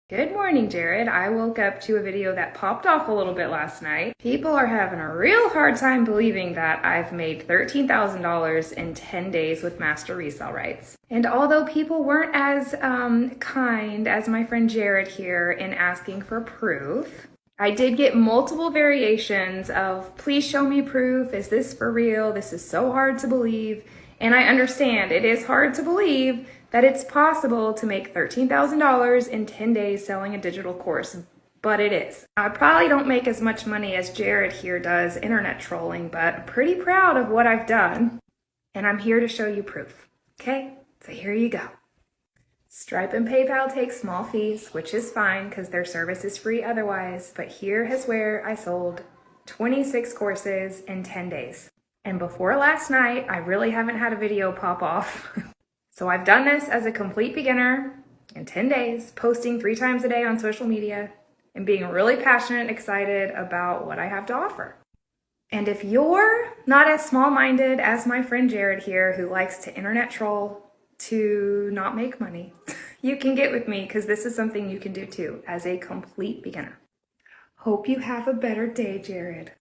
Good morning, Jared. I woke up to a video that popped off a little bit last night. People are having a real hard time believing that I've made $13,000 in 10 days with master resale rights. And although people weren't as kind as my friend Jared here in asking for proof, I did get multiple variations of, please show me proof. Is this for real? This is so hard to believe. And I understand it is hard to believe that it's possible to make $13,000 in 10 days selling a digital course, but it is. I probably don't make as much money as Jared here does internet trolling, but I'm pretty proud of what I've done, and I'm here to show you proof. Okay, so here you go. Stripe and PayPal take small fees, which is fine because their service is free otherwise, but here is where I sold 26 courses in 10 days. And before last night, I really haven't had a video pop off. So I've done this as a complete beginner in 10 days, posting 3 times a day on social media and being really passionate and excited about what I have to offer. And if you're not as small-minded as my friend Jared here, who likes to internet troll to not make money, you can get with me because this is something you can do too as a complete beginner. Hope you have a better day, Jared.